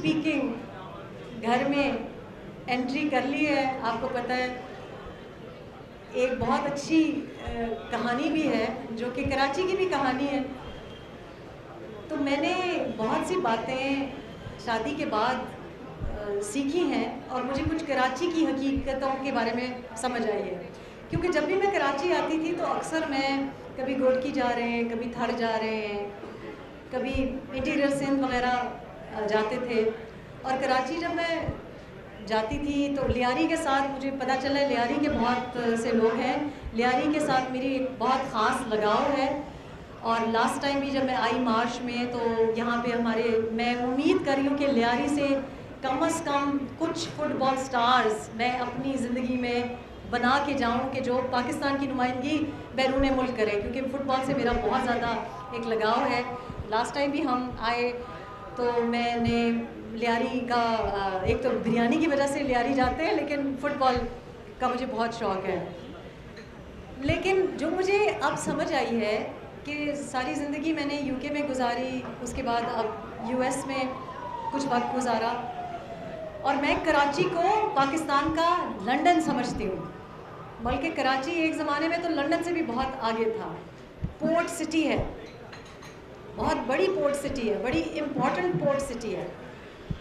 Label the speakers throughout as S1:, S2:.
S1: Speaking گھر میں entry کر لی ہے. آپ کو پتہ ہے ایک بہت اچھی کہانی بھی ہے جو کہ کراچی کی بھی کہانی ہے. تو میں نے بہت سی باتیں شادی کے بعد سیکھی ہیں اور مجھے کچھ کراچی کی حقیقتوں کے بارے میں سمجھ آئی ہے. کیونکہ جب بھی میں کراچی آتی تھی تو اکثر میں کبھی گوڑکی جا رہے ہیں, کبھی تھڑ جا رہے ہیں, کبھی انٹیریئر سندھ وغیرہ جاتے تھے. اور کراچی جب میں جاتی تھی تو لیاری کے ساتھ مجھے پتہ چلا لیاری کے بہت سے لوگ ہیں. لیاری کے ساتھ میری ایک بہت خاص لگاؤ ہے. اور لاسٹ ٹائم بھی جب میں آئی مارچ میں تو یہاں پہ میں امید کر رہی ہوں کہ لیاری سے کم از کم کچھ فٹ بال سٹارز میں اپنی زندگی میں بنا کے جاؤں کہ جو پاکستان کی نمائندگی بیرون ملک کرے, کیونکہ فٹ بال سے میرا بہت زیادہ ایک لگاؤ ہے. لاسٹ ٹائم بھی ہم آئے تو میں نے لیاری کا ایک تو بریانی کی وجہ سے لیاری جاتے ہیں, لیکن فٹ بال کا مجھے بہت شوق ہے. لیکن جو مجھے اب سمجھ آئی ہے کہ ساری زندگی میں نے یو کے میں گزاری, اس کے بعد اب یو ایس میں کچھ وقت گزارا, اور میں کراچی کو پاکستان کا لنڈن سمجھتی ہوں. بلکہ کراچی ایک زمانے میں تو لنڈن سے بھی بہت آگے تھا. پورٹ سٹی ہے, بہت بڑی پورٹ سٹی ہے, بڑی امپورٹنٹ پورٹ سٹی ہے.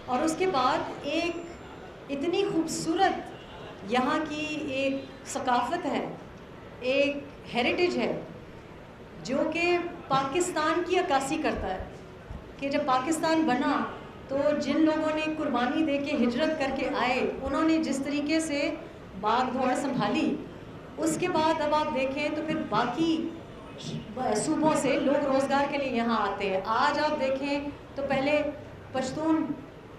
S1: اور اس کے بعد ایک اتنی خوبصورت یہاں کی ایک ثقافت ہے, ایک ہیریٹیج ہے جو کہ پاکستان کی عکاسی کرتا ہے. کہ جب پاکستان بنا تو جن لوگوں نے قربانی دے کے ہجرت کر کے آئے انہوں نے جس طریقے سے باغ دوڑ سنبھالی, اس کے بعد اب آپ دیکھیں تو پھر باقی صوبوں سے لوگ روزگار کے لیے یہاں آتے ہیں. آج آپ دیکھیں تو پہلے پشتون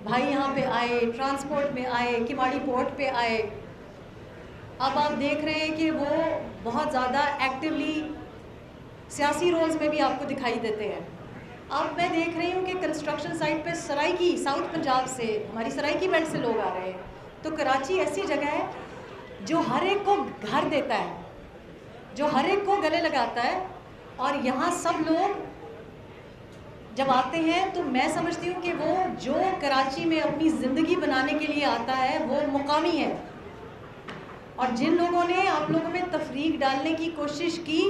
S1: بھائی یہاں پہ آئے, ٹرانسپورٹ میں آئے, کماڑی پورٹ پہ آئے. اب آپ دیکھ رہے ہیں کہ وہ بہت زیادہ ایکٹیولی سیاسی رولز میں بھی آپ کو دکھائی دیتے ہیں. اب میں دیکھ رہی ہوں کہ کنسٹرکشن سائٹ پہ سرائکی, ساؤتھ پنجاب سے, ہماری سرائکی بیلٹ سے لوگ آ رہے ہیں. تو کراچی ایسی جگہ ہے جو ہر ایک کو گھر دیتا ہے, جو ہر ایک کو گلے لگاتا ہے. اور یہاں سب لوگ جب آتے ہیں تو میں سمجھتی ہوں کہ وہ جو کراچی میں اپنی زندگی بنانے کے لیے آتا ہے وہ مقامی ہے. اور جن لوگوں نے آپ لوگوں میں تفریق ڈالنے کی کوشش کی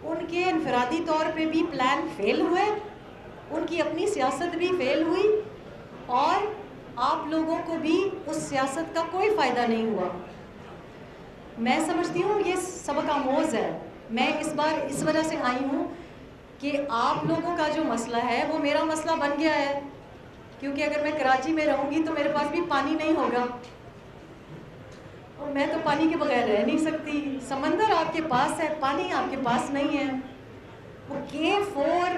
S1: ان کے انفرادی طور پہ بھی پلان فیل ہوئے, ان کی اپنی سیاست بھی فیل ہوئی, اور آپ لوگوں کو بھی اس سیاست کا کوئی فائدہ نہیں ہوا. میں سمجھتی ہوں یہ سبق آموز ہے. میں اس بار اس وجہ سے آئی ہوں کہ آپ لوگوں کا جو مسئلہ ہے وہ میرا مسئلہ بن گیا ہے. کیونکہ اگر میں کراچی میں رہوں گی تو میرے پاس بھی پانی نہیں ہوگا, اور میں تو پانی کے بغیر رہ نہیں سکتی. سمندر آپ کے پاس ہے, پانی آپ کے پاس نہیں ہے. وہ K4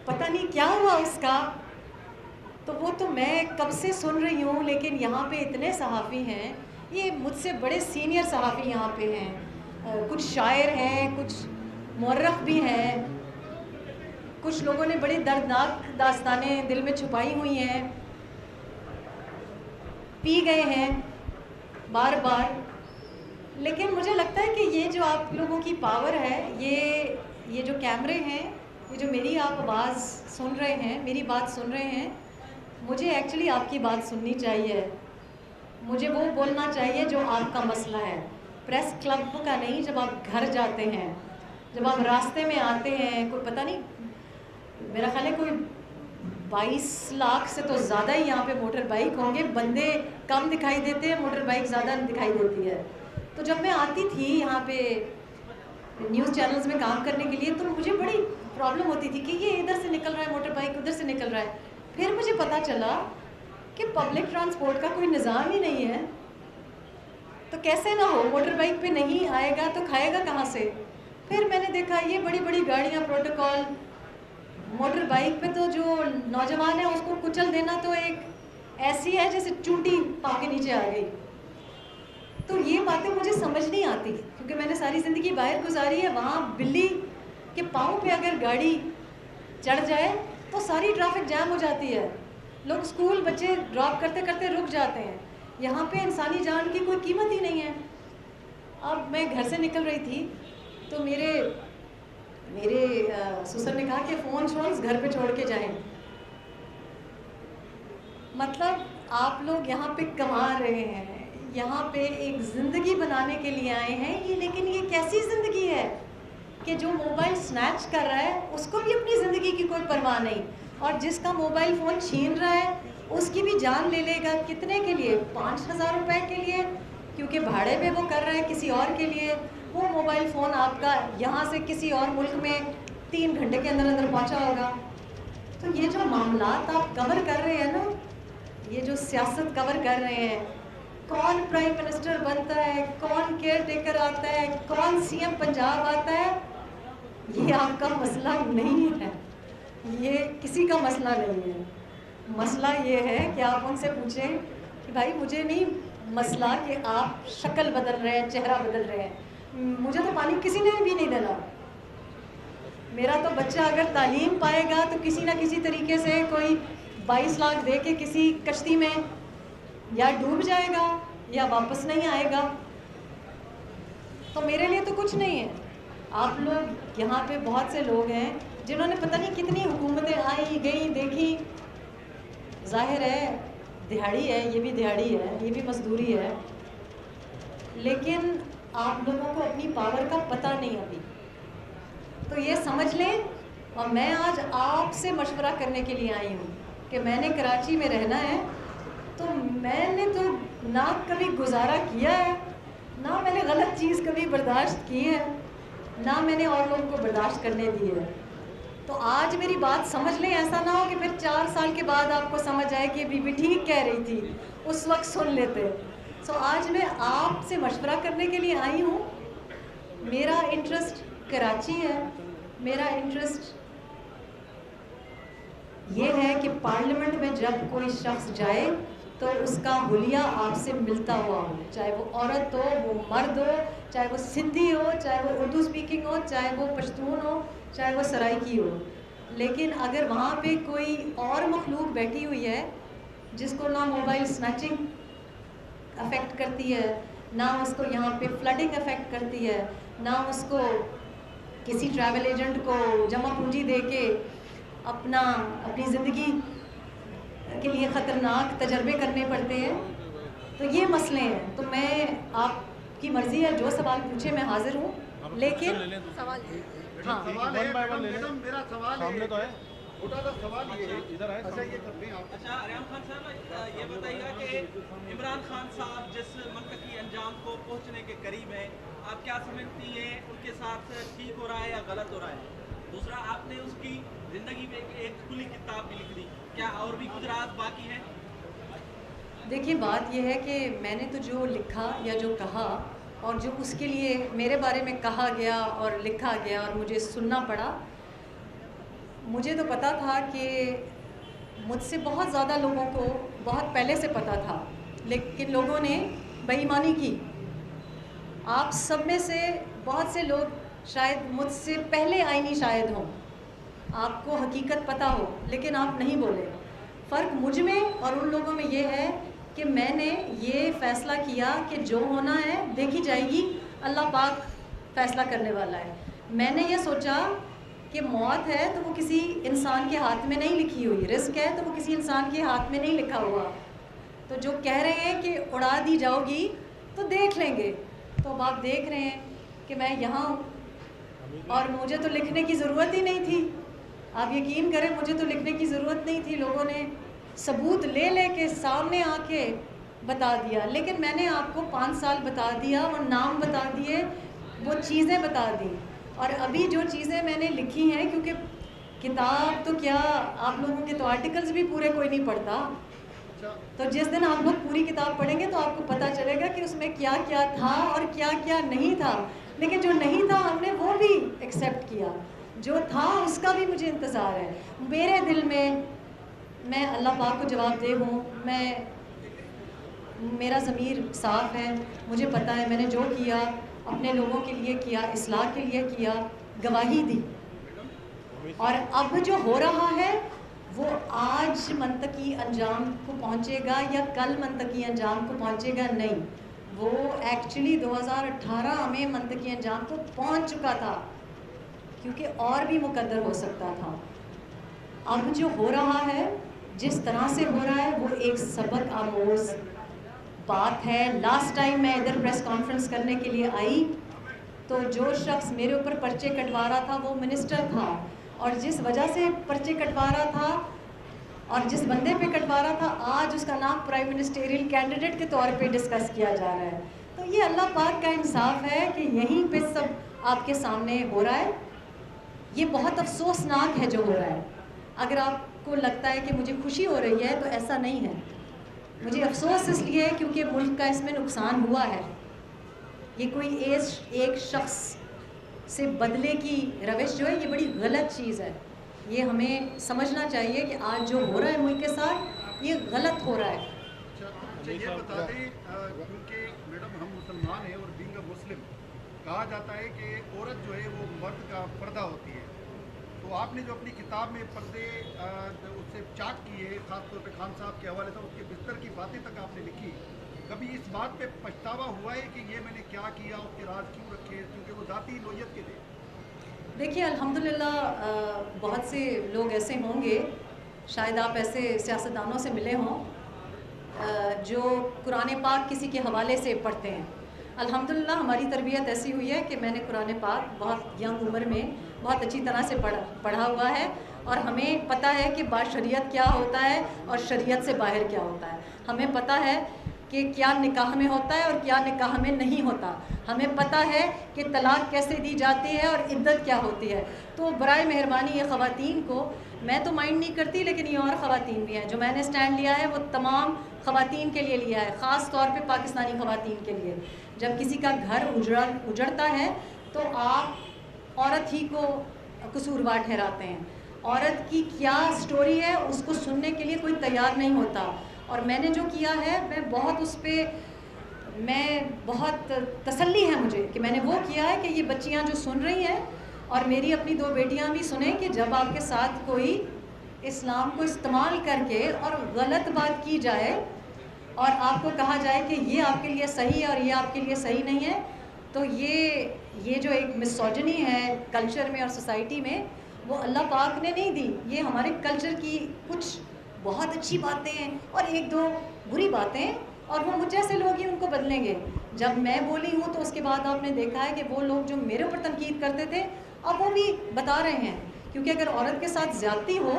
S1: پتہ نہیں کیا ہوا اس کا, تو وہ تو میں کب سے سن رہی ہوں. لیکن یہاں پہ اتنے صحافی ہیں, یہ مجھ سے بڑے سینئر صحافی یہاں پہ ہیں, کچھ شاعر ہیں, کچھ مورخ بھی ہیں, کچھ لوگوں نے بڑی دردناک داستانیں دل میں چھپائی ہوئی ہیں, پی گئے ہیں بار بار. لیکن مجھے لگتا ہے کہ یہ جو آپ لوگوں کی پاور ہے, یہ جو کیمرے ہیں, یہ جو میری آپ آواز سن رہے ہیں, میری بات سن رہے ہیں, مجھے ایکچولی آپ کی بات سننی چاہیے. مجھے وہ بولنا چاہیے جو آپ کا مسئلہ ہے, پریس کلب کا نہیں. جب آپ گھر جاتے ہیں, جب آپ راستے میں آتے ہیں, کوئی پتہ نہیں, میرا خیال ہے کوئی 22 لاکھ سے تو زیادہ ہی یہاں پہ موٹر بائک ہوں گے. بندے کم دکھائی دیتے ہیں, موٹر بائک زیادہ دکھائی دیتی ہے. تو جب میں آتی تھی یہاں پہ نیوز چینلز میں کام کرنے کے لیے تو مجھے بڑی پرابلم ہوتی تھی کہ یہ ادھر سے نکل رہا ہے موٹر بائک, ادھر سے نکل رہا ہے. پھر مجھے پتہ چلا کہ پبلک ٹرانسپورٹ کا کوئی نظام ہی نہیں ہے, تو کیسے نہ ہو, موٹر بائک پہ نہیں آئے گا تو کھائے گا کہاں سے. پھر میں نے دیکھا یہ بڑی بڑی گاڑیاں, پروٹوکول, موٹر بائک پہ تو جو نوجوان ہے اس کو کچل دینا تو ایک ایسی ہے جیسے چونٹی پاؤں کے نیچے آ گئی. تو یہ باتیں مجھے سمجھ نہیں آتی کیونکہ میں نے ساری زندگی باہر گزاری ہے. وہاں بلی کے پاؤں پہ اگر گاڑی چڑھ جائے تو ساری ٹریفک جام ہو جاتی ہے, لوگ اسکول بچے ڈراپ کرتے کرتے رک جاتے ہیں. یہاں پہ انسانی جان کی کوئی قیمت ہی نہیں ہے. اب میں گھر سے نکل رہی تھی تو میرے سسر نے کہا کہ فونز گھر پہ چھوڑ کے جائیں. مطلب آپ لوگ یہاں پہ کما رہے ہیں، یہاں پہ ایک زندگی بنانے کے لیے آئے ہیں یہ، لیکن یہ کیسی زندگی ہے کہ جو موبائل سنیچ کر رہا ہے اس کو بھی اپنی زندگی کی کوئی پرواہ نہیں، اور جس کا موبائل فون چھین رہا ہے اس کی بھی جان لے لے گا. کتنے کے لیے؟ 5,000 روپے کے لیے، کیونکہ بھاڑے پہ وہ کر رہا ہے کسی اور کے لیے. وہ موبائل فون آپ کا یہاں سے کسی اور ملک میں 3 گھنٹے کے اندر اندر پہنچا ہوگا. تو یہ جو معاملات آپ کور کر رہے ہیں نا، یہ جو سیاست کور کر رہے ہیں، کون پرائم منسٹر بنتا ہے، کون کیئر ٹیکر آتا ہے، کون سی ایم پنجاب آتا ہے، یہ آپ کا مسئلہ نہیں ہے، یہ کسی کا مسئلہ نہیں ہے. مسئلہ یہ ہے کہ آپ ان سے پوچھیں کہ بھائی مجھے نہیں مسئلہ کہ آپ شکل بدل رہے ہیں، چہرہ بدل رہے ہیں. مجھے تو پانی کسی نے بھی نہیں دینا. میرا تو بچہ اگر تعلیم پائے گا تو کسی نہ کسی طریقے سے کوئی 22 لاکھ دے کے کسی کشتی میں یا ڈوب جائے گا یا واپس نہیں آئے گا. تو میرے لیے تو کچھ نہیں ہے. آپ لوگ یہاں پہ بہت سے لوگ ہیں جنہوں نے پتہ نہیں کتنی حکومتیں آئیں گئیں دیکھی. ظاہر ہے دہاڑی ہے، یہ بھی دہاڑی ہے، یہ بھی مزدوری ہے، لیکن آپ لوگوں کو اپنی پاور کا پتہ نہیں ابھی. تو یہ سمجھ لیں، اور میں آج آپ سے مشورہ کرنے کے لیے آئی ہوں کہ میں نے کراچی میں رہنا ہے، تو میں نے تو نہ کبھی گزارا کیا ہے، نہ میں نے غلط چیز کبھی برداشت کی ہے، نہ میں نے اور لوگوں کو برداشت کرنے دی ہے. تو آج میری بات سمجھ لیں، ایسا نہ ہو کہ پھر 4 سال کے بعد آپ کو سمجھ آئے کہ بی بی ٹھیک کہہ رہی تھی، اس وقت سن لیتے. سو آج میں آپ سے مشورہ کرنے کے لیے آئی ہوں. میرا انٹرسٹ کراچی ہے، میرا انٹرسٹ یہ ہے کہ پارلیمنٹ میں جب کوئی شخص جائے تو اس کا حلیہ آپ سے ملتا ہوا ہو، چاہے وہ عورت ہو، وہ مرد ہو، چاہے وہ سندھی ہو، چاہے وہ اردو اسپیکنگ ہو، چاہے وہ پشتون ہو، چاہے وہ سرائکی ہو. لیکن اگر وہاں پہ کوئی اور مخلوق بیٹھی ہوئی ہے جس کو نہ موبائل سنیچنگ افیکٹ کرتی ہے، نہ اس کو یہاں پہ فلڈنگ افیکٹ کرتی ہے، نہ اس کو کسی ٹریول ایجنٹ کو جمع پونجی دے کے اپنی زندگی کے لیے خطرناک تجربے کرنے پڑتے ہیں، تو یہ مسئلے ہیں. تو میں آپ کی مرضی ہے جو سوال پوچھے میں حاضر ہوں. لیکن سوال ہاں
S2: میرا سوال سامنے تو ہے، چھوٹا سا سوال یہ ہے، ادھر ہے.
S3: اچھا ریحان خان صاحب یہ بتائیے کہ عمران خان صاحب جس منطقی انجام کو پہنچنے کے قریب ہیں، آپ کیا سمجھتی ہیں ان کے ساتھ ٹھیک ہو رہا ہے یا غلط ہو رہا ہے؟ دوسرا، آپ نے اس کی زندگی میں ایک کھلی کتاب بھی لکھ دی، کیا اور بھی کچھ راز باقی ہیں؟
S1: دیکھیے بات یہ ہے کہ میں نے تو جو لکھا یا جو کہا اور جو اس کے لیے میرے بارے میں کہا گیا اور لکھا گیا اور مجھے سننا پڑا، مجھے تو پتہ تھا کہ مجھ سے بہت زیادہ لوگوں کو بہت پہلے سے پتہ تھا، لیکن لوگوں نے بے ایمانی کی. آپ سب میں سے بہت سے لوگ شاید مجھ سے پہلے آئینی شاہد ہوں، آپ کو حقیقت پتہ ہو لیکن آپ نہیں بولے. فرق مجھ میں اور ان لوگوں میں یہ ہے کہ میں نے یہ فیصلہ کیا کہ جو ہونا ہے دیکھی جائے گی، اللہ پاک فیصلہ کرنے والا ہے. میں نے یہ سوچا کہ موت ہے تو وہ کسی انسان کے ہاتھ میں نہیں لکھی ہوئی، رزق ہے تو وہ کسی انسان کے ہاتھ میں نہیں لکھا ہوا. تو جو کہہ رہے ہیں کہ اڑا دی جاؤ گی تو دیکھ لیں گے. تو اب آپ دیکھ رہے ہیں کہ میں یہاں ہوں، اور مجھے تو لکھنے کی ضرورت ہی نہیں تھی. آپ یقین کریں مجھے تو لکھنے کی ضرورت نہیں تھی، لوگوں نے ثبوت لے لے کے سامنے آ کے بتا دیا. لیکن میں نے آپ کو 5 سال بتا دیا، وہ نام بتا دیے، وہ چیزیں بتا دیں. اور ابھی جو چیزیں میں نے لکھی ہیں، کیونکہ کتاب تو کیا آپ لوگوں کے تو آرٹیکلز بھی پورے کوئی نہیں پڑھتا، تو جس دن آپ لوگ پوری کتاب پڑھیں گے تو آپ کو پتہ چلے گا کہ اس میں کیا کیا تھا اور کیا کیا نہیں تھا. لیکن جو نہیں تھا ہم نے وہ بھی ایکسیپٹ کیا، جو تھا اس کا بھی مجھے انتظار ہے. میرے دل میں اللہ پاک کو جواب دہ ہوں، میرا ضمیر صاف ہے، مجھے پتہ ہے میں نے جو کیا اپنے لوگوں کے لیے کیا، اصلاح کے لیے کیا، گواہی دی. اور اب جو ہو رہا ہے وہ آج منطقی انجام کو پہنچے گا یا کل منطقی انجام کو پہنچے گا، نہیں، وہ ایکچولی 2018 میں منطقی انجام کو پہنچ چکا تھا، کیونکہ اور بھی مقدر ہو سکتا تھا. اب جو ہو رہا ہے جس طرح سے ہو رہا ہے وہ ایک سبق آموز بات ہے. لاسٹ ٹائم میں ادھر پریس کانفرنس کرنے کے لیے آئی تو جو شخص میرے اوپر پرچے کٹوا رہا تھا وہ منسٹر تھا, اور جس وجہ سے پرچے کٹوا رہا تھا اور جس بندے پہ کٹوا رہا تھا آج اس کا نام پرائم منسٹریل کینڈیڈیٹ کے طور پہ ڈسکس کیا جا رہا ہے. تو یہ اللہ پاک کا انصاف ہے کہ یہیں پہ سب آپ کے سامنے ہو رہا ہے. یہ بہت افسوسناک ہے جو ہو رہا ہے. اگر آپ کو لگتا ہے کہ مجھے خوشی ہو رہی ہے تو ایسا نہیں ہے. مجھے افسوس اس لیے ہے کیونکہ ملک کا اس میں نقصان ہوا ہے. یہ کوئی ایک شخص سے بدلے کی روش جو ہے یہ بڑی غلط چیز ہے. یہ ہمیں سمجھنا چاہیے کہ آج جو ہو رہا ہے ملک کے ساتھ یہ غلط ہو رہا ہے.
S2: اچھا یہ بتا دیں کیونکہ میڈم ہم مسلمان ہیں اور بینگ اے مسلم کہا جاتا ہے کہ عورت جو ہے وہ مرد کا پردہ ہوتی ہے. تو آپ نے جو اپنی کتاب میں پردے اس سے چاک کیے خاص طور پہ خان صاحب کے حوالے سے اس کے بستر کی باتیں تک آپ نے لکھی, کبھی اس بات پہ پچھتاوا ہوا ہے کہ یہ میں نے کیا کیا, اس کے راز کیوں رکھے, کیونکہ وہ ذاتی نوعیت کے تھے؟
S1: دیکھیے الحمدللہ بہت سے لوگ ایسے ہوں گے, شاید آپ ایسے سیاستدانوں سے ملے ہوں جو قرآن پاک کسی کے حوالے سے پڑھتے ہیں. الحمدللہ ہماری تربیت ایسی ہوئی ہے کہ میں نے قرآن پاک بہت ینگ عمر میں بہت اچھی طرح سے پڑھا ہوا ہے, اور ہمیں پتہ ہے کہ باشریعت کیا ہوتا ہے اور شریعت سے باہر کیا ہوتا ہے. ہمیں پتہ ہے کہ کیا نکاح میں ہوتا ہے اور کیا نکاح میں نہیں ہوتا. ہمیں پتہ ہے کہ طلاق کیسے دی جاتی ہے اور عدت کیا ہوتی ہے. تو برائے مہربانی یہ خواتین کو, میں تو مائنڈ نہیں کرتی لیکن یہ اور خواتین بھی ہیں, جو میں نے سٹینڈ لیا ہے وہ تمام خواتین کے لیے لیا ہے, خاص طور پہ پاکستانی خواتین کے لیے. جب کسی کا گھر اجڑتا ہے تو آپ عورت ہی کو قصوروار ٹھہراتے ہیں. عورت کی کیا سٹوری ہے اس کو سننے کے لیے کوئی تیار نہیں ہوتا. اور میں نے جو کیا ہے میں بہت اس پہ بہت تسلی ہے مجھے کہ میں نے وہ کیا ہے کہ یہ بچیاں جو سن رہی ہیں اور میری اپنی 2 بیٹیاں بھی سنیں کہ جب آپ کے ساتھ کوئی اسلام کو استعمال کر کے اور غلط بات کی جائے اور آپ کو کہا جائے کہ یہ آپ کے لیے صحیح ہے اور یہ آپ کے لیے صحیح نہیں ہے, تو یہ جو ایک مسوجنی ہے کلچر میں اور سوسائٹی میں, وہ اللہ پاک نے نہیں دی. یہ ہمارے کلچر کی کچھ بہت اچھی باتیں ہیں اور 1-2 بری باتیں, اور وہ مجھ جیسے لوگ ہی ان کو بدلیں گے. جب میں بولی ہوں تو اس کے بعد آپ نے دیکھا ہے کہ وہ لوگ جو میرے اوپر تنقید کرتے تھے اب وہ بھی بتا رہے ہیں. کیونکہ اگر عورت کے ساتھ زیادتی ہو,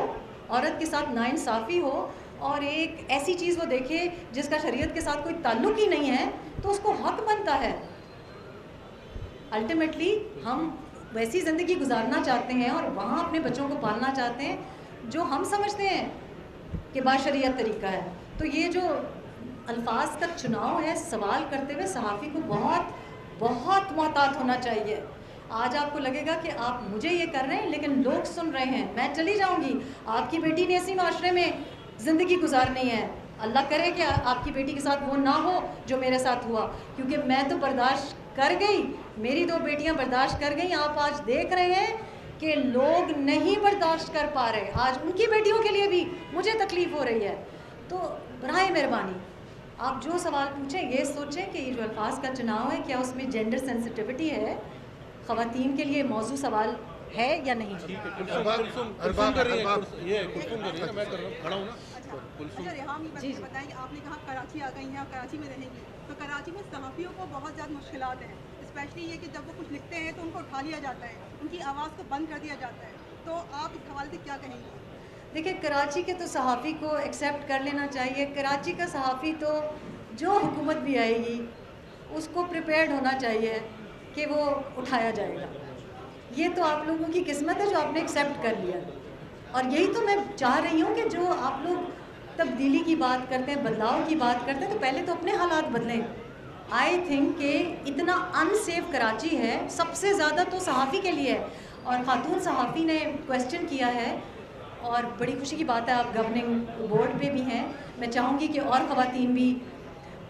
S1: عورت کے ساتھ ناانصافی ہو اور ایک ایسی چیز وہ دیکھے جس کا شریعت کے ساتھ کوئی تعلق ہی نہیں ہے تو اس کو حق بنتا ہے. الٹیمیٹلی ہم ویسی زندگی گزارنا چاہتے ہیں اور وہاں اپنے بچوں کو پالنا چاہتے ہیں جو ہم سمجھتے ہیں کہ باشریعت طریقہ ہے. تو یہ جو الفاظ کا چناؤ ہے سوال کرتے ہوئے صحافی کو بہت بہت محتاط ہونا چاہیے. آج آپ کو لگے گا کہ آپ مجھے یہ کر رہے ہیں لیکن لوگ سن رہے ہیں, میں چلی جاؤں گی, آپ کی بیٹی نے اسی معاشرے میں زندگی گزارنی ہے. اللہ کرے کہ آپ کی بیٹی کے ساتھ وہ نہ ہو جو میرے ساتھ ہوا, کیونکہ میں تو برداشت کر گئی, میری 2 بیٹیاں برداشت کر گئیں. آپ آج دیکھ رہے ہیں کہ لوگ نہیں برداشت کر پا رہے, آج ان کی بیٹیوں کے لیے بھی مجھے تکلیف ہو رہی ہے. تو برائے مہربانی آپ جو سوال پوچھیں یہ سوچیں کہ یہ جو الفاظ کا چناؤ ہے کیا اس میں جینڈر سینسٹیوٹی ہے, خواتین کے لیے موضوع سوال ہے یا نہیں.
S4: جی بتائیں کہ آپ نے کہا کراچی آ گئی ہیں اور کراچی میں رہیں گی, تو کراچی میں صحافیوں کو بہت زیادہ مشکلات ہیں, اسپیشلی یہ کہ جب وہ کچھ لکھتے ہیں تو ان کو اٹھا لیا جاتا ہے, ان کی آواز کو بند کر دیا جاتا ہے. تو آپ اس حوالے سے کیا کہیں گے؟
S1: دیکھیں کراچی کے تو صحافی کو ایکسیپٹ کر لینا چاہیے. کراچی کا صحافی تو جو حکومت بھی آئے گی اس کو پریپیئرڈ ہونا چاہیے کہ وہ اٹھایا جائے گا. یہ تو آپ لوگوں کی قسمت ہے جو آپ نے ایکسیپٹ کر لیا, اور یہی تو میں چاہ رہی ہوں کہ جو آپ لوگ تبدیلی کی بات کرتے ہیں, بدلاؤ کی بات کرتے ہیں, تو پہلے تو اپنے حالات بدلیں. آئی تھنک کہ اتنا ان سیف کراچی ہے سب سے زیادہ تو صحافی کے لیے ہے, اور خاتون صحافی نے کویسچن کیا ہے اور بڑی خوشی کی بات ہے آپ گورننگ بورڈ پہ بھی ہیں. میں چاہوں گی کہ اور خواتین بھی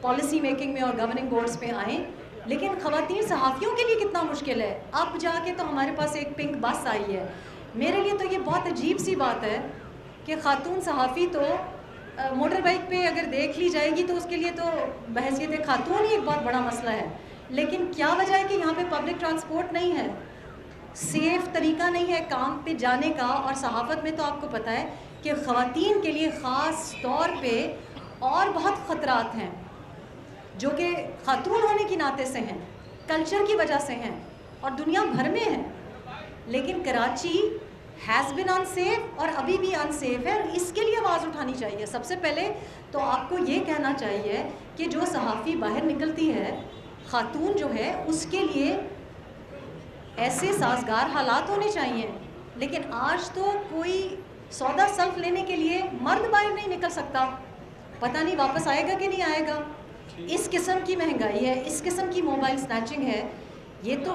S1: پالیسی میکنگ میں اور گورننگ بورڈز پہ آئیں. لیکن خواتین صحافیوں کے لیے کتنا مشکل ہے. اب جا کے تو ہمارے پاس ایک پنک بس آئی ہے, میرے لیے تو یہ بہت عجیب سی بات ہے کہ خاتون صحافی تو موٹر بائک پہ اگر دیکھ لی جائے گی تو اس کے لیے تو بحیثیت خاتون ہی ایک بہت بڑا مسئلہ ہے. لیکن کیا وجہ ہے کہ یہاں پہ پبلک ٹرانسپورٹ نہیں ہے, سیف طریقہ نہیں ہے کام پہ جانے کا. اور صحافت میں تو آپ کو پتہ ہے کہ خواتین کے لیے خاص طور پہ اور بہت خطرات ہیں جو کہ خاتون ہونے کی ناطے سے ہیں, کلچر کی وجہ سے ہیں اور دنیا بھر میں ہیں, لیکن Karachi has been in safe اور ابھی بھی ان سیف ہے, اور اس کے لیے آواز اٹھانی چاہیے. سب سے پہلے تو آپ کو یہ کہنا چاہیے کہ جو صحافی باہر نکلتی ہے, خاتون جو ہے, اس کے لیے ایسے سازگار حالات ہونے چاہیے. لیکن آج تو کوئی سودا سلف لینے کے لیے مرد باہر نہیں نکل سکتا, پتہ نہیں واپس آئے گا کہ نہیں آئے گا. اس قسم کی مہنگائی ہے, اس قسم کی موبائل سنیچنگ ہے, یہ تو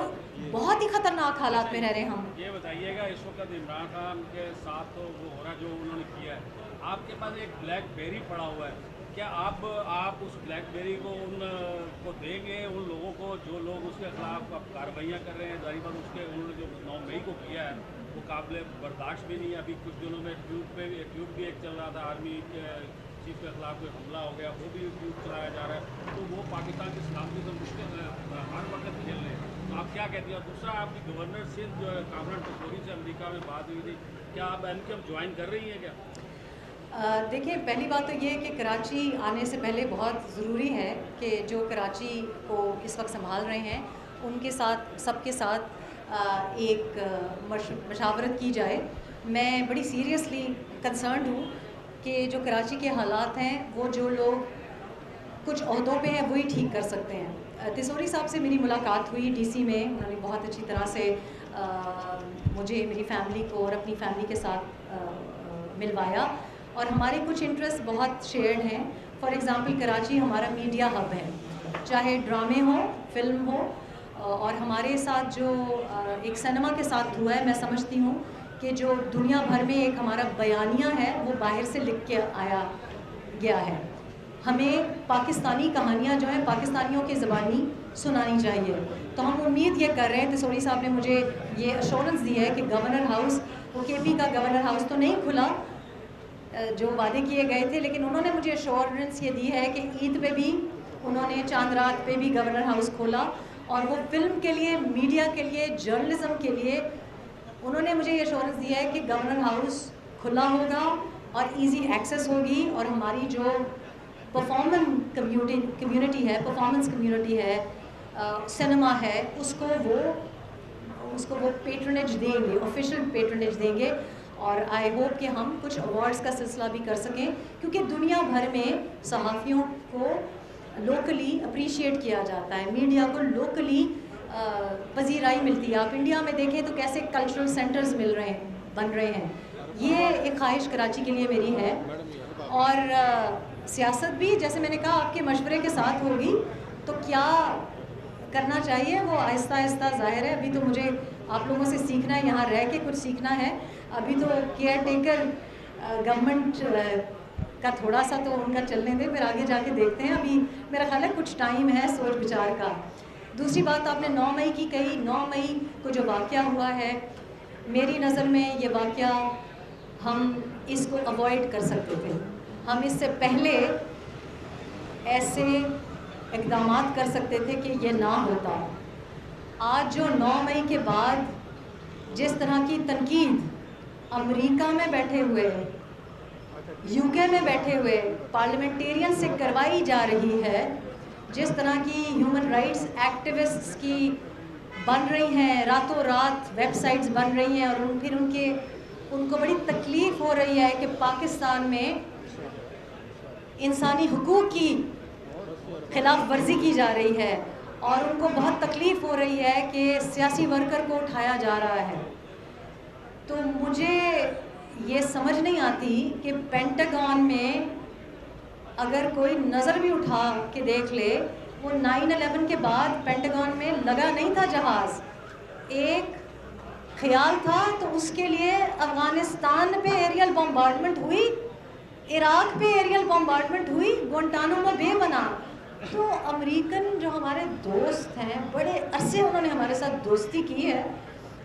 S1: بہت ہی خطرناک حالات میں رہ رہے ہیں ہم.
S5: یہ بتائیے گا اس وقت عمران خان کے ساتھ تو وہ ہو رہا جو انہوں نے کیا ہے, آپ کے پاس ایک بلیک بیری پڑا ہوا ہے, کیا آپ اس بلیک بیری کو ان کو دیں گے, ان لوگوں کو جو لوگ اس کے خلاف اب کارروائیاں کر رہے ہیں؟ ظاہر بات اس کے انہوں نے جو 9 مئی کو کیا ہے وہ قابل برداشت بھی نہیں ہے. ابھی کچھ دنوں میں ٹیوب بھی ایک چل رہا تھا, آرمی چیف کے خلاف کوئی حملہ ہو گیا, وہ بھی ٹیوب چلایا جا رہا ہے. تو وہ پاکستان کے سلامتی سے مشکل ہر وقت کھیل رہے ہیں. تو آپ کیا کہتے ہیں؟ اور دوسرا, آپ کی گورنر سندھ جو ہے کامران ٹکوری سے امریکہ میں بات ہوئی تھی, کیا آپ این کیو جوائن کر رہی ہیں کیا؟
S1: دیکھیں, پہلی بات تو یہ ہے کہ کراچی آنے سے پہلے بہت ضروری ہے کہ جو کراچی کو اس وقت سنبھال رہے ہیں ان کے ساتھ, سب کے ساتھ ایک مشاورت کی جائے. میں بڑی سیریسلی کنسرنڈ ہوں کہ جو کراچی کے حالات ہیں وہ جو لوگ کچھ عہدوں پہ ہیں وہی ٹھیک کر سکتے ہیں. تیسوری صاحب سے میری ملاقات ہوئی ڈی سی میں, انہوں نے بہت اچھی طرح سے مجھے, میری فیملی کو اور اپنی فیملی کے ساتھ ملوایا, اور ہمارے کچھ انٹرسٹ بہت شیئرڈ ہیں. فار ایگزامپل کراچی ہمارا میڈیا ہب ہے, چاہے ڈرامے ہوں, فلم ہو, اور ہمارے ساتھ جو ایک سنیما کے ساتھ ہوا ہے, میں سمجھتی ہوں کہ جو دنیا بھر میں ایک ہمارا بیانیہ ہے وہ باہر سے لکھ کے آیا گیا ہے. ہمیں پاکستانی کہانیاں جو ہیں پاکستانیوں کی زبانی سنانی چاہیے. تو ہم امید یہ کر رہے ہیں, تیسوری صاحب نے مجھے یہ ایشورنس دی ہے کہ گورنر ہاؤس, وہ کے پی کا گورنر ہاؤس تو نہیں کھلا جو وعدے کیے گئے تھے, لیکن انہوں نے مجھے ایشورنس یہ دی ہے کہ عید پہ بھی انہوں نے, چاند رات پہ بھی گورنر ہاؤس کھولا, اور وہ فلم کے لیے, میڈیا کے لیے, جرنلزم کے لیے انہوں نے مجھے یہ ایشورنس دیا ہے کہ گورنر ہاؤس کھلا ہوگا اور ایزی ایکسیس ہوگی, اور ہماری جو پرفارمنس کمیونٹی ہے, پرفارمنس کمیونٹی ہے, سنیما ہے, اس کو وہ پیٹرنیج دیں گے, آفیشیل پیٹرنیج دیں گے. اور آئی ہوپ کہ ہم کچھ ایوارڈس کا سلسلہ بھی کر سکیں, کیونکہ دنیا بھر میں صحافیوں کو لوکلی اپریشیٹ کیا جاتا ہے, میڈیا کو لوکلی پذیرائی ملتی ہے. آپ انڈیا میں دیکھیں تو کیسے کلچرل سینٹرز بن رہے ہیں. یہ ایک خواہش کراچی کے لیے میری ہے, اور سیاست بھی جیسے میں نے کہا آپ کے مشورے کے ساتھ ہوگی. تو کیا کرنا چاہیے وہ آہستہ آہستہ ظاہر ہے, ابھی تو مجھے آپ لوگوں سے سیکھنا ہے, یہاں رہ کے کچھ سیکھنا ہے. ابھی تو کیئر ٹیکر گورنمنٹ کا تھوڑا سا تو ان کا چلنے دیں, پھر آگے جا کے دیکھتے ہیں. ابھی میرا خیال ہے کچھ ٹائم ہے سوچ بچار کا. دوسری بات آپ نے 9 مئی کی کہی. 9 مئی کو جو واقعہ ہوا ہے, میری نظر میں یہ واقعہ ہم اس کو اوائڈ کر سکتے تھے. ہم اس سے پہلے ایسے اقدامات کر سکتے تھے کہ یہ نہ ہوتا. آج جو 9 مئی کے بعد جس طرح کی تنقید امریکہ میں بیٹھے ہوئے, یو کے میں بیٹھے ہوئے پارلیمنٹیرین سے کروائی جا رہی ہے, جس طرح کی ہیومن رائٹس ایکٹیوسٹس کی بن رہی ہیں, راتوں رات ویب سائٹس بن رہی ہیں, اور پھر ان کو بڑی تکلیف ہو رہی ہے کہ پاکستان میں انسانی حقوق کی خلاف ورزی کی جا رہی ہے, اور ان کو بہت تکلیف ہو رہی ہے کہ سیاسی ورکر کو اٹھایا جا رہا ہے. تو مجھے یہ سمجھ نہیں آتی کہ پینٹاگون میں اگر کوئی نظر بھی اٹھا کے دیکھ لے, وہ 9/11 کے بعد پینٹاگون میں لگا نہیں تھا جہاز, ایک خیال تھا. تو اس کے لیے افغانستان پہ ایریل بمبارڈمنٹ ہوئی, عراق پہ ایریل بمبارڈمنٹ ہوئی, گوانٹانامو بے بنا. تو امریکن جو ہمارے دوست ہیں, بڑے عرصے انہوں نے ہمارے ساتھ دوستی کی ہے,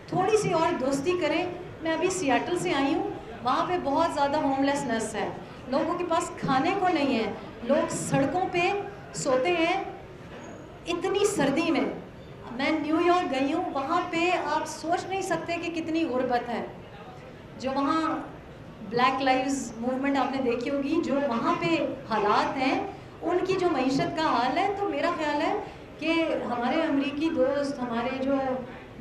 S1: تھوڑی سی اور دوستی کریں. میں ابھی سیاٹل سے آئی ہوں, وہاں پہ بہت زیادہ ہوم لیسنس ہے, لوگوں کے پاس کھانے کو نہیں ہے, لوگ سڑکوں پہ سوتے ہیں اتنی سردی میں. میں نیو یارک گئی ہوں, وہاں پہ آپ سوچ نہیں سکتے کہ کتنی غربت ہے. جو وہاں بلیک لائیوز موومنٹ آپ نے دیکھی ہوگی، جو وہاں پہ حالات ہیں، ان کی جو معیشت کا حال ہے، تو میرا خیال ہے کہ ہمارے امریکی دوست، ہمارے جو،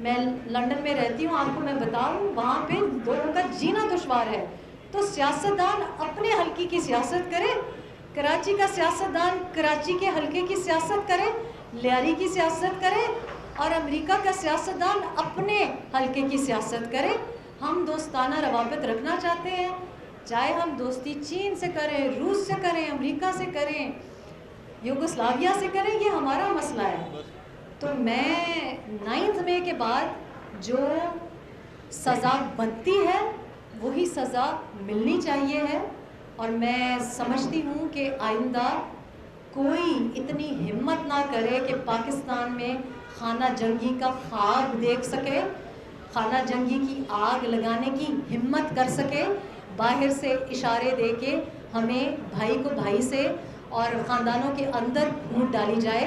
S1: میں لنڈن میں رہتی ہوں، آپ کو میں بتاؤں وہاں پہ لوگوں کا جینا دشوار ہے. تو سیاستدان اپنے حلقے کی سیاست کرے، کراچی کا سیاستدان کراچی کے حلقے کی سیاست کرے، لیاری کی سیاست کرے، اور امریکہ کا سیاستدان اپنے حلقے کی سیاست کرے. ہم دوستانہ روابط رکھنا چاہتے ہیں، چاہے ہم دوستی چین سے کریں، روس سے کریں، امریکہ سے کریں، یوگوسلاویا سے کریں، یہ ہمارا مسئلہ ہے. تو میں 9 مئی کے بعد جو سزا بنتی ہے وہی سزا ملنی چاہیے ہے. اور میں سمجھتی ہوں کہ آئندہ کوئی اتنی ہمت نہ کرے کہ پاکستان میں خانہ جنگی کا خواب دیکھ سکے، خانہ جنگی کی آگ لگانے کی ہمت کر سکے، باہر سے اشارے دے کے ہمیں بھائی کو بھائی سے اور خاندانوں کے اندر پھوٹ ڈالی جائے.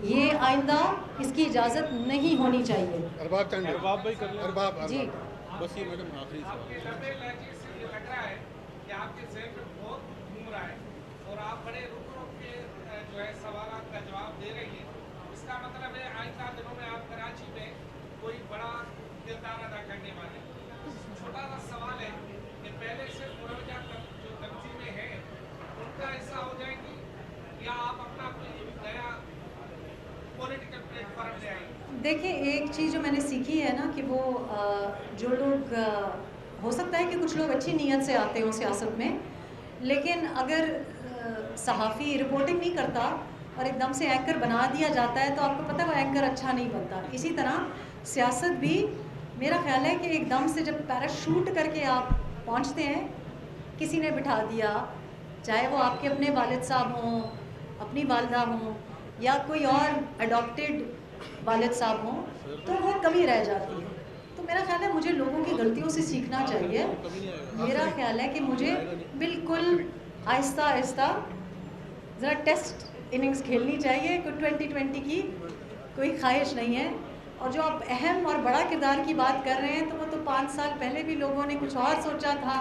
S1: یہ آئندہ اس کی اجازت نہیں ہونی چاہیے. جی
S6: بس یہ میڈم آخری
S3: لگ رہا ہے کہ آپ کے ذہن میں بہت گھوم رہا ہے اور آپ بڑے رک رک کے جو ہے سوالات کا جواب دے رہی ہیں. اس کا مطلب ہے آئندہ دنوں میں آپ کراچی میں کوئی بڑا کردار ادا کرنے والے. چھوٹا سا سوال ہے کہ پہلے سے مروجہ جو تنظیمیں ہیں ان کا حصہ ہو جائیں گی یا آپ اپنا کوئی نیا پولیٹیکل پلیٹ فارم لے آئیں گے؟
S1: دیکھیں، ایک چیز جو میں نے سیکھی ہے نا کہ وہ جو لوگ، ہو سکتا ہے کہ کچھ لوگ اچھی نیت سے آتے ہوں سیاست میں، لیکن اگر صحافی رپورٹنگ نہیں کرتا اور ایک دم سے اینکر بنا دیا جاتا ہے تو آپ کو پتہ ہے وہ اینکر اچھا نہیں بنتا. اسی طرح سیاست بھی میرا خیال ہے کہ ایک دم سے جب پیراشوٹ کر کے آپ پہنچتے ہیں، کسی نے بٹھا دیا، چاہے وہ آپ کے اپنے والد صاحب ہوں، اپنی والدہ ہوں، یا کوئی اور اڈاپٹیڈ والد صاحب ہوں، تو وہ کمی رہ جاتی ہے. تو میرا خیال ہے مجھے لوگوں کی غلطیوں سے سیکھنا چاہیے. میرا خیال ہے کہ مجھے بالکل آہستہ آہستہ ذرا ٹیسٹ اننگز کھیلنی چاہیے. کوئی 2020 کی کوئی خواہش نہیں ہے. اور جو آپ اہم اور بڑا کردار کی بات کر رہے ہیں تو وہ تو 5 سال پہلے بھی لوگوں نے کچھ اور سوچا تھا.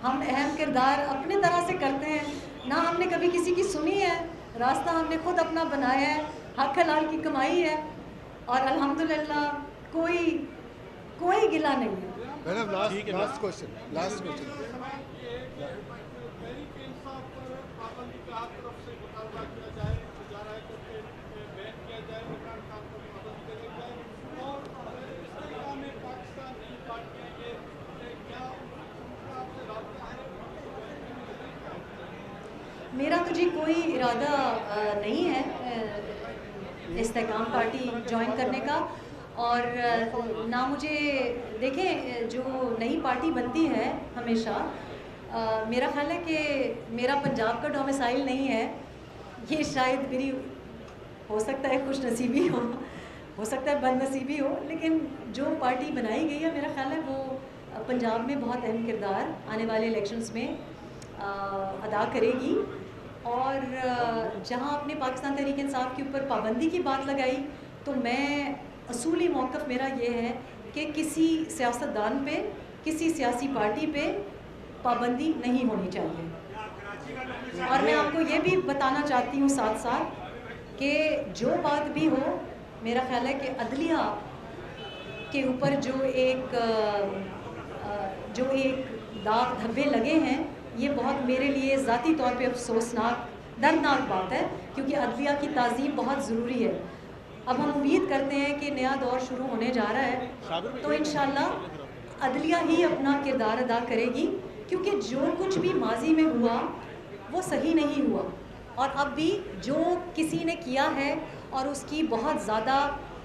S1: ہم اہم کردار اپنے طرح سے کرتے ہیں، نہ ہم نے کبھی کسی کی سنی ہے، راستہ ہم نے خود اپنا بنایا ہے، حق حلال کی کمائی ہے، اور الحمدللہ کوئی گلہ نہیں ہے.
S2: Madam last question.
S1: میرا تو جی کوئی ارادہ نہیں ہے استحکام پارٹی جوائن کرنے کا، اور نہ مجھے، دیکھیں جو نئی پارٹی بنتی ہے ہمیشہ، میرا خیال ہے کہ میرا پنجاب کا ڈومیسائل نہیں ہے. یہ شاید میری ہو سکتا ہے خوش نصیبی ہو سکتا ہے بد نصیبی ہو، لیکن جو پارٹی بنائی گئی ہے میرا خیال ہے وہ پنجاب میں بہت اہم کردار آنے والے الیکشنز میں ادا کرے گی. اور جہاں اپنے پاکستان تحریک انصاف کے اوپر پابندی کی بات لگائی، تو میں اصولی موقف میرا یہ ہے کہ کسی سیاستدان پہ، کسی سیاسی پارٹی پہ پابندی نہیں ہونی چاہیے. اور میں آپ کو یہ بھی بتانا چاہتی ہوں ساتھ ساتھ کہ جو بات بھی ہو، میرا خیال ہے کہ عدلیہ کے اوپر جو ایک داغ دھبے لگے ہیں، یہ بہت میرے لیے ذاتی طور پہ افسوسناک، دردناک بات ہے، کیونکہ عدلیہ کی تعظیم بہت ضروری ہے. اب ہم امید کرتے ہیں کہ نیا دور شروع ہونے جا رہا ہے، تو انشاءاللہ عدلیہ ہی اپنا کردار ادا کرے گی، کیونکہ جو کچھ بھی ماضی میں ہوا وہ صحیح نہیں ہوا، اور اب بھی جو کسی نے کیا ہے اور اس کی بہت زیادہ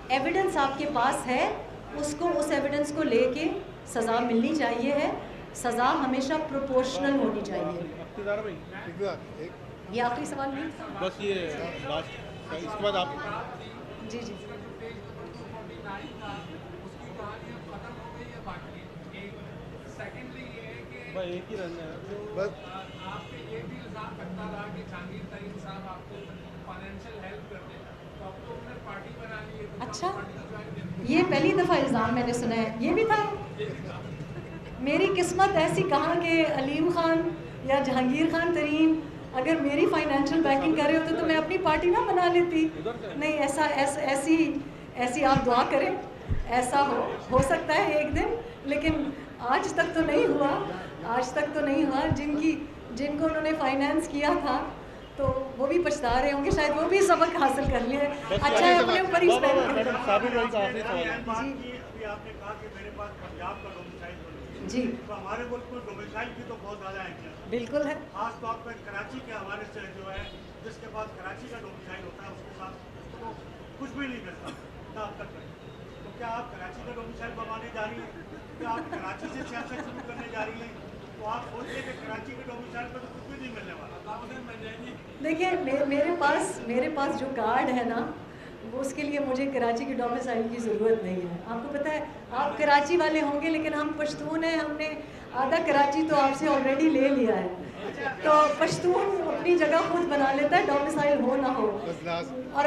S1: ایویڈنس آپ کے پاس ہے، اس کو اس ایویڈنس کو لے کے سزا ملنی چاہیے ہے. سزا ہمیشہ پروپورشنل ہونی چاہیے. یہ آخری سوال نہیں؟
S6: بس یہ لاسٹ، اس کے بعد آپ.
S1: جی
S6: ایک ہی رہنا ہے بس.
S3: آپ کے یہ بھی الزام کرتا رہا کہ جہانگیر ترین صاحب آپ کو فائنینشیل ہیلپ کرتے ہیں، تو اب تو انہوں نے پارٹی بنا لی ہے.
S1: اچھا، یہ پہلی دفعہ الزام میں نے سنا ہے. یہ بھی تھا؟ میری قسمت ایسی کہاں کہ علیم خان یا جہانگیر خان ترین اگر میری فائنینشیل بیکنگ کر رہے ہوتے تو میں اپنی پارٹی نہ بنا لیتی. نہیں, ایسی آپ دعا کریں, ایسا ہو سکتا ہے ایک دن, لیکن آج تک تو نہیں ہوا. جن کو انہوں نے فائنینس کیا تھا تو وہ بھی پچھتا رہے ہوں گے, شاید وہ بھی سبق حاصل کر لیا. اچھا ہے اپنے اوپر ہی اسپینڈ جی
S7: تو ہمارے ملک میں ڈومیسائل کی تو بہت زیادہ اہمیت
S1: بالکل ہے,
S7: خاص طور پر کراچی کے حوالے سے جو ہے جس کے پاس کراچی کا ڈومیسائل ہوتا ہے اس کے ساتھ اس کو کچھ بھی نہیں ملتا نہ اب تک. تو کیا آپ کراچی کا ڈومیسائل بنوانے جا رہی ہیں؟ کیا آپ کراچی سے سیاست شروع کرنے جا رہی ہیں؟ تو آپ سوچیں کہ کراچی کے ڈومیسائل پر تو کچھ بھی نہیں ملنے والا.
S1: دیکھیے میرے پاس جو کارڈ ہے نا, وہ اس کے لیے مجھے کراچی کے ڈومیسائل کی ضرورت نہیں ہے. آپ کو پتہ ہے آپ کراچی والے ہوں گے, لیکن ہم پشتون ہیں, ہم نے آدھا کراچی تو آپ سے آلریڈی لے لیا ہے. تو پشتون اپنی جگہ خود بنا لیتا ہے, ڈومیسائل ہو نہ ہو. اور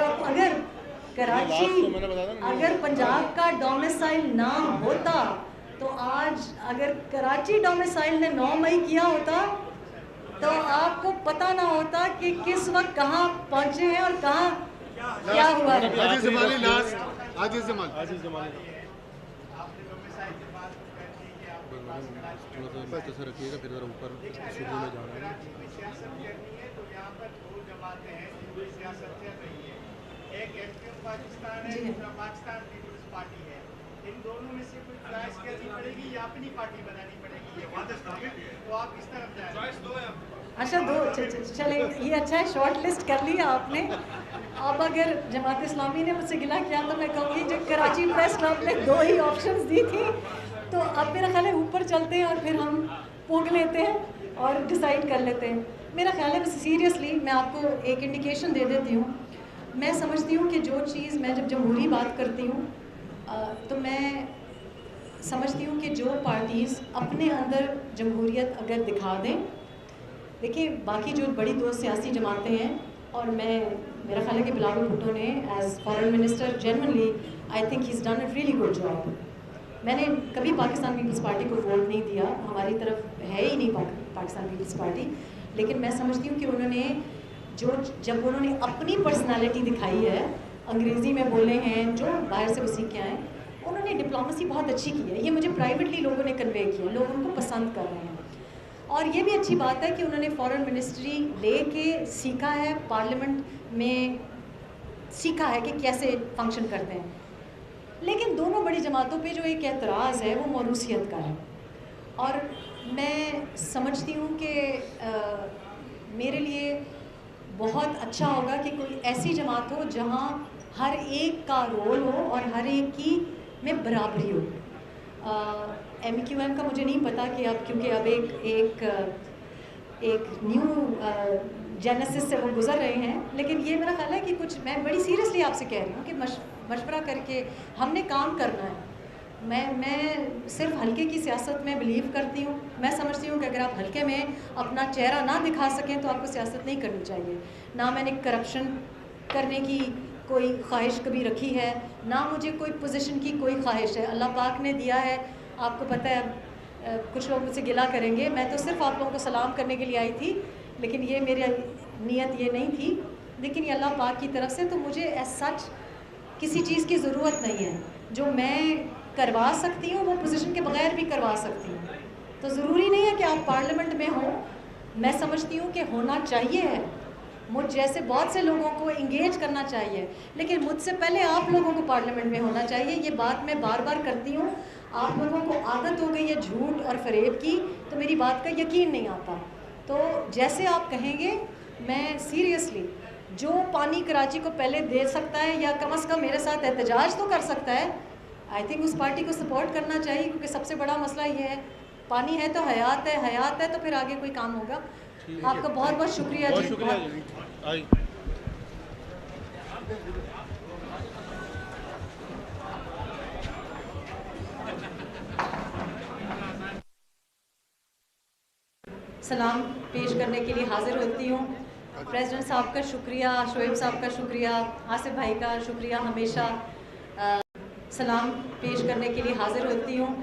S1: اگر پنجاب کا ڈومیسائل نہ ہوتا تو آج اگر کراچی ڈومیسائل نے 9 مئی کیا ہوتا تو آپ کو پتہ نہ ہوتا کہ کس وقت کہاں پہنچے ہیں اور کہاں کیا ہوا ہے.
S6: رکھیے گا پھر ذرا اوپر شروع میں جانا ہے.
S7: ایک پاکستان ہے, دوسرا پاکستان پیپلز پارٹی ہے. ان دونوں میں سے کوئی چوائس کرنی پڑے گی یا اپنی پارٹی بنانی پڑے گی, یہ واضح تو آپ کس طرف جائیں؟ چوائس دو ہے.
S1: اچھا چلیں, یہ اچھا ہے, شارٹ لسٹ کر لیا آپ نے. اب اگر جماعت اسلامی نے مجھ سے گلا کیا تو میں کہوں گی جب کراچی پریس کلب نے 2 ہی آپشنز دی تھی, تو اب میرا خیال ہے اوپر چلتے ہیں اور پھر ہم پونک لیتے ہیں اور ڈیسائیڈ کر لیتے ہیں. میرا خیال ہے سیریسلی میں آپ کو ایک انڈیکیشن دے دیتی ہوں. میں سمجھتی ہوں کہ جو چیز میں جب جمہوری بات کرتی ہوں تو میں سمجھتی ہوں کہ جو پارٹیز اپنے اندر جمہوریت اگر دکھا دیں, دیکھیں باقی جو بڑی 2 سیاسی جماعتیں ہیں, اور میرا خیال ہے کہ بلاول بھٹو نے as foreign minister generally I think he is done a really good job. میں نے کبھی پاکستان پیپلز پارٹی کو ووٹ نہیں دیا, ہماری طرف ہے ہی نہیں پاکستان پیپلز پارٹی, لیکن میں سمجھتی ہوں کہ انہوں نے جب انہوں نے اپنی پرسنالٹی دکھائی ہے, انگریزی میں بولے ہیں, جو باہر سے وسیع کے آئے, انہوں نے ڈپلومسی بہت اچھی کی ہے. یہ مجھے پرائیویٹلی لوگوں نے کنوے کیا, لوگ ان کو پسند کر رہے ہیں. اور یہ بھی اچھی بات ہے کہ انہوں نے فارن منسٹری لے کے سیکھا ہے, پارلیمنٹ میں سیکھا ہے کہ کیسے فنکشن کرتے ہیں. لیکن دونوں بڑی جماعتوں پہ جو ایک اعتراض ہے وہ موروثیت کا ہے, اور میں سمجھتی ہوں کہ میرے لیے بہت اچھا ہوگا کہ کوئی ایسی جماعت ہو جہاں ہر ایک کا رول ہو اور ہر ایک کی میں برابری ہو. ایم کیو ایم کا مجھے نہیں پتا کہ اب کیونکہ اب ایک نیو جینیسس سے وہ گزر رہے ہیں, لیکن یہ میرا خیال ہے کہ کچھ میں بڑی سیریسلی آپ سے کہہ رہی ہوں کہ مشورہ کر کے ہم نے کام کرنا ہے. میں صرف ہلکے کی سیاست میں بلیو کرتی ہوں. میں سمجھتی ہوں کہ اگر آپ ہلکے میں اپنا چہرہ نہ دکھا سکیں تو آپ کو سیاست نہیں کرنی چاہیے. نہ میں نے کرپشن کرنے کی کوئی خواہش کبھی رکھی ہے, نہ مجھے کوئی پوزیشن کی کوئی خواہش ہے. اللہ پاک نے دیا ہے, آپ کو پتہ ہے. کچھ لوگ مجھ سے گلا کریں گے, میں تو صرف آپ لوگوں کو سلام کرنے کے لیے آئی تھی, لیکن یہ میری نیت یہ نہیں تھی, لیکن یہ اللہ پاک کی طرف سے. تو مجھے ایز سچ کسی چیز کی ضرورت نہیں ہے. جو میں کروا سکتی ہوں وہ پوزیشن کے بغیر بھی کروا سکتی ہوں. تو ضروری نہیں ہے کہ آپ پارلیمنٹ میں ہوں. میں سمجھتی ہوں کہ ہونا چاہیے ہے, مجھ جیسے بہت سے لوگوں کو انگیج کرنا چاہیے, لیکن مجھ سے پہلے آپ لوگوں کو پارلیمنٹ میں ہونا چاہیے. یہ بات میں بار بار کرتی ہوں. آپ لوگوں کو عادت ہو گئی ہے جھوٹ اور فریب کی, تو میری بات کا یقین نہیں آتا. تو جیسے آپ کہیں گے, میں سیریسلی جو پانی کراچی کو پہلے دے سکتا ہے یا کم از کم میرے ساتھ احتجاج تو کر سکتا ہے, آئی تھنک اس پارٹی کو سپورٹ کرنا چاہیے, کیونکہ سب سے بڑا مسئلہ یہ ہے پانی ہے تو حیات ہے, حیات ہے تو پھر آگے کوئی کام ہوگا. آپ کا بہت بہت شکریہ
S6: بہت
S1: جی.
S6: شکریہ.
S1: سلام پیش کرنے کے لیے حاضر ہوتی ہوں. پریزیڈنٹ صاحب کا شکریہ, شعیب صاحب کا شکریہ, آصف بھائی کا شکریہ. ہمیشہ سلام پیش کرنے کے لیے حاضر ہوتی ہوں.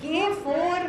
S1: K4